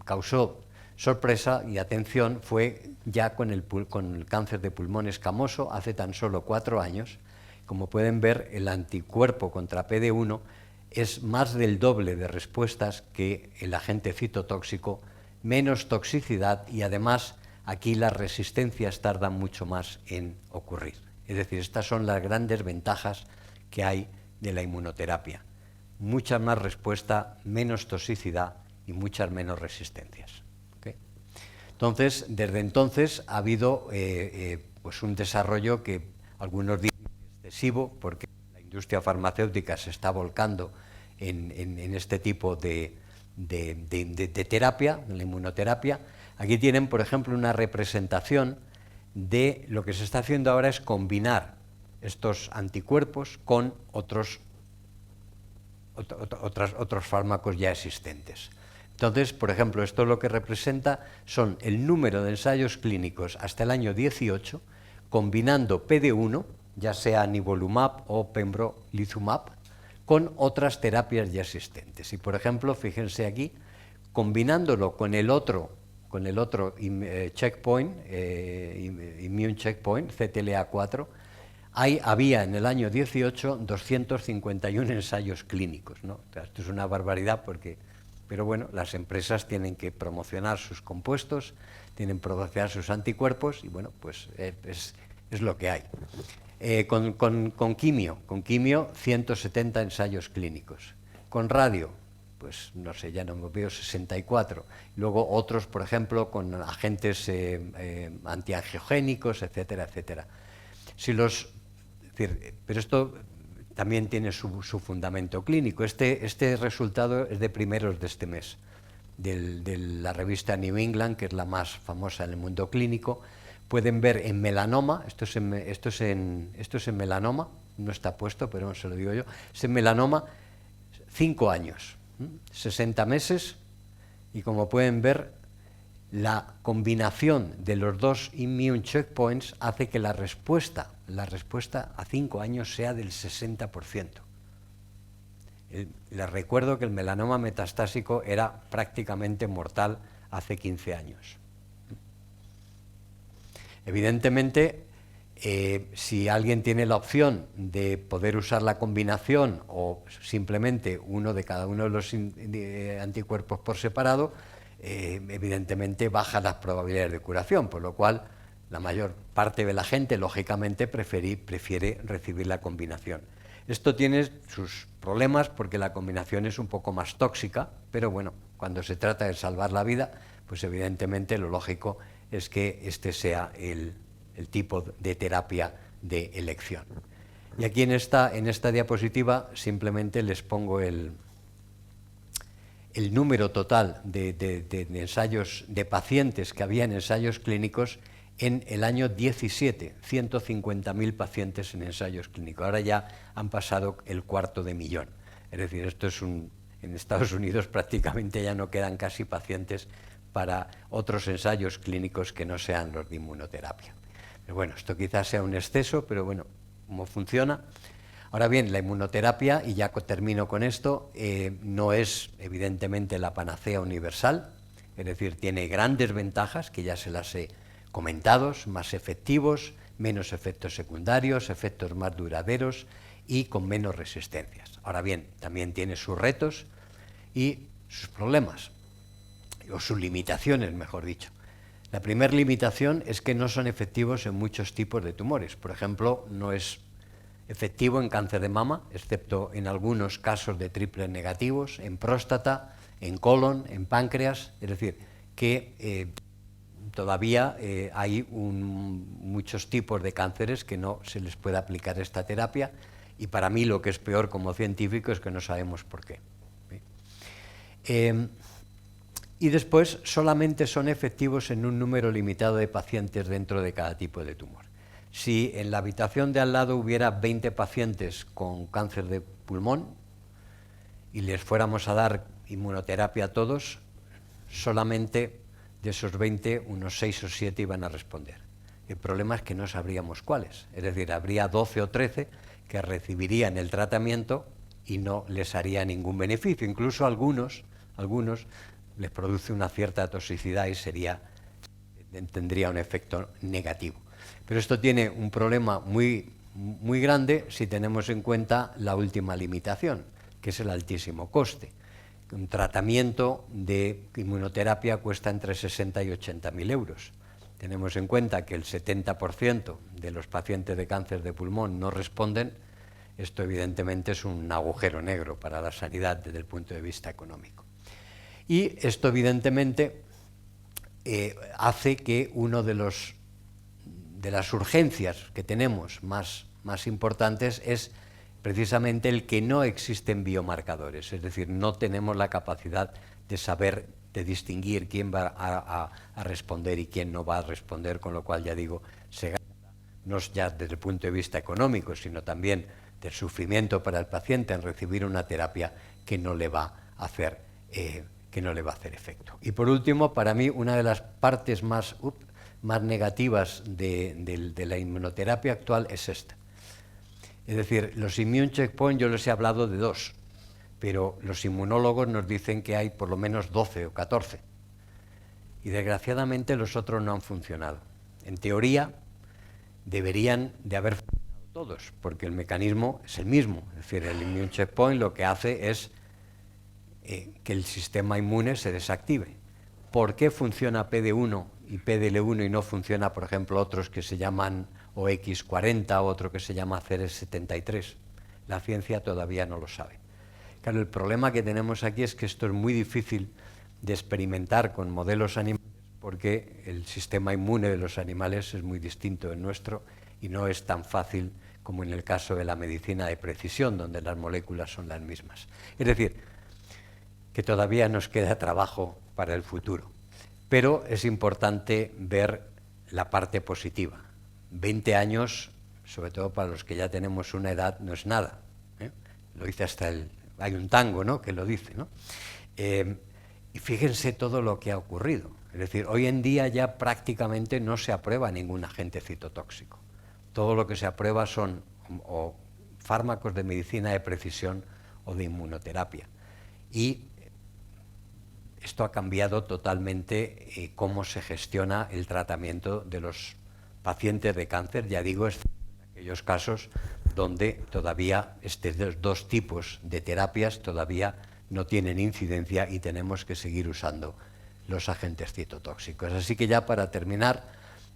causó sorpresa y atención fue ya con el cáncer de pulmón escamoso hace tan solo 4 años. Como pueden ver, el anticuerpo contra PD1 es más del doble de respuestas que el agente citotóxico, menos toxicidad, y además aquí las resistencias tardan mucho más en ocurrir. Es decir, estas son las grandes ventajas que hay de la inmunoterapia. mucha más respuesta, menos toxicidad y muchas menos resistencias. ¿Okay? Entonces, desde entonces ha habido pues un desarrollo que algunos dicen excesivo, porque la industria farmacéutica se está volcando en este tipo de terapia, de la inmunoterapia. Aquí tienen, por ejemplo, una representación de lo que se está haciendo ahora es combinar estos anticuerpos con otros fármacos ya existentes. Entonces, por ejemplo, esto lo que representa son el número de ensayos clínicos hasta el año 18, combinando PD-1, ya sea nivolumab o pembrolizumab, con otras terapias ya existentes. Y, por ejemplo, fíjense aquí, combinándolo con el otro checkpoint, immune checkpoint, CTLA4, había en el año 18 251 ensayos clínicos, ¿no? O sea, esto es una barbaridad pero bueno, las empresas tienen que promocionar sus compuestos, tienen que promocionar sus anticuerpos y bueno, pues es lo que hay. Con quimio, 170 ensayos clínicos. Con radio, pues no sé, ya no me veo 64. Luego otros, por ejemplo, con agentes antiangiogénicos, etcétera, etcétera. Pero esto también tiene su fundamento clínico. Este resultado es de primeros de este mes, de la revista New England, que es la más famosa en el mundo clínico. Pueden ver en melanoma, esto es en melanoma, no está puesto, pero no se lo digo yo, es en melanoma 5 años, 60 meses, y como pueden ver, la combinación de los dos immune checkpoints hace que la respuesta a 5 años sea del 60%. Les recuerdo que el melanoma metastásico era prácticamente mortal hace 15 años. Evidentemente, si alguien tiene la opción de poder usar la combinación o simplemente uno de cada uno de los anticuerpos por separado, evidentemente baja las probabilidades de curación, por lo cual la mayor parte de la gente, lógicamente, prefiere recibir la combinación. Esto tiene sus problemas porque la combinación es un poco más tóxica, pero bueno, cuando se trata de salvar la vida, pues evidentemente lo lógico es que este sea el tipo de terapia de elección. Y aquí en esta diapositiva simplemente les pongo el número total de ensayos, de pacientes que había en ensayos clínicos en el año 17, 150.000 pacientes en ensayos clínicos. Ahora ya han pasado el 250.000. Es decir, esto es en Estados Unidos prácticamente ya no quedan casi pacientes para otros ensayos clínicos que no sean los de inmunoterapia. Pero bueno, esto quizás sea un exceso, pero bueno, ¿cómo funciona? Ahora bien, la inmunoterapia, y ya termino con esto, no es evidentemente la panacea universal, es decir, tiene grandes ventajas, que ya se las he comentado, más efectivos, menos efectos secundarios, efectos más duraderos y con menos resistencias. Ahora bien, también tiene sus retos y sus problemas, o sus limitaciones, mejor dicho. La primera limitación es que no son efectivos en muchos tipos de tumores. Por ejemplo, no es efectivo en cáncer de mama, excepto en algunos casos de triples negativos, en próstata, en colon, en páncreas, es decir, que todavía hay muchos tipos de cánceres que no se les puede aplicar esta terapia, y para mí lo que es peor como científico es que no sabemos por qué. Y después solamente son efectivos en un número limitado de pacientes dentro de cada tipo de tumor. Si en la habitación de al lado hubiera 20 pacientes con cáncer de pulmón y les fuéramos a dar inmunoterapia a todos, solamente de esos 20, unos 6 o 7 iban a responder. El problema es que no sabríamos cuáles, es decir, habría 12 o 13 que recibirían el tratamiento y no les haría ningún beneficio. Incluso algunos les produce una cierta toxicidad y tendría un efecto negativo. Pero esto tiene un problema muy, muy grande si tenemos en cuenta la última limitación, que es el altísimo coste. Un tratamiento de inmunoterapia cuesta entre 60 y 80.000 euros. Tenemos en cuenta que el 70% de los pacientes de cáncer de pulmón no responden, esto evidentemente es un agujero negro para la sanidad desde el punto de vista económico. Y esto evidentemente hace que uno de las urgencias que tenemos más importantes es precisamente el que no existen biomarcadores, es decir, no tenemos la capacidad de saber, de distinguir quién va a responder y quién no va a responder, con lo cual, ya digo, se gasta no ya desde el punto de vista económico, sino también del sufrimiento para el paciente en recibir una terapia que no le va a hacer efecto. Y por último, para mí, una de las partes más negativas de la inmunoterapia actual es esta. Es decir, los immune checkpoint yo les he hablado de 2, pero los inmunólogos nos dicen que hay por lo menos 12 o 14. Y desgraciadamente los otros no han funcionado. En teoría deberían de haber funcionado todos, porque el mecanismo es el mismo. Es decir, el immune checkpoint lo que hace es que el sistema inmune se desactive. ¿Por qué funciona PD1 y PDL1 y no funciona, por ejemplo, otros que se llaman OX40 o otro que se llama CD73? La ciencia todavía no lo sabe. Claro, el problema que tenemos aquí es que esto es muy difícil de experimentar con modelos animales porque el sistema inmune de los animales es muy distinto del nuestro y no es tan fácil como en el caso de la medicina de precisión, donde las moléculas son las mismas. Es decir, que todavía nos queda trabajo para el futuro. Pero es importante ver la parte positiva. 20 años, sobre todo para los que ya tenemos una edad, no es nada. Lo dice hay un tango, ¿no?, que lo dice, ¿no? Y fíjense todo lo que ha ocurrido. Es decir, hoy en día ya prácticamente no se aprueba ningún agente citotóxico. Todo lo que se aprueba son o fármacos de medicina de precisión o de inmunoterapia. Y esto ha cambiado totalmente cómo se gestiona el tratamiento de los pacientes de cáncer, ya digo, en aquellos casos donde todavía estos 2 tipos de terapias todavía no tienen incidencia y tenemos que seguir usando los agentes citotóxicos. Así que ya para terminar,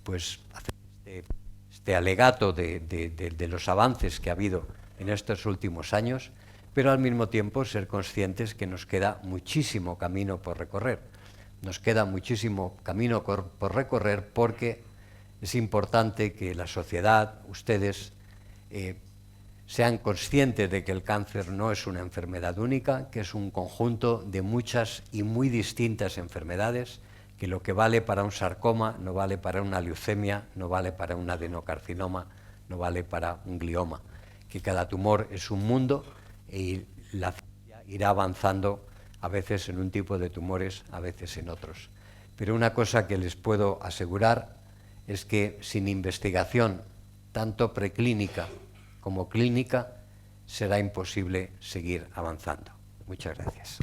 pues hacer este alegato de los avances que ha habido en estos últimos años, pero al mismo tiempo ser conscientes que nos queda muchísimo camino por recorrer. Nos queda muchísimo camino por recorrer porque es importante que la sociedad, ustedes, sean conscientes de que el cáncer no es una enfermedad única, que es un conjunto de muchas y muy distintas enfermedades, que lo que vale para un sarcoma no vale para una leucemia, no vale para un adenocarcinoma, no vale para un glioma, que cada tumor es un mundo y la ciencia irá avanzando a veces en un tipo de tumores, a veces en otros. Pero una cosa que les puedo asegurar es que sin investigación, tanto preclínica como clínica, será imposible seguir avanzando. Muchas gracias.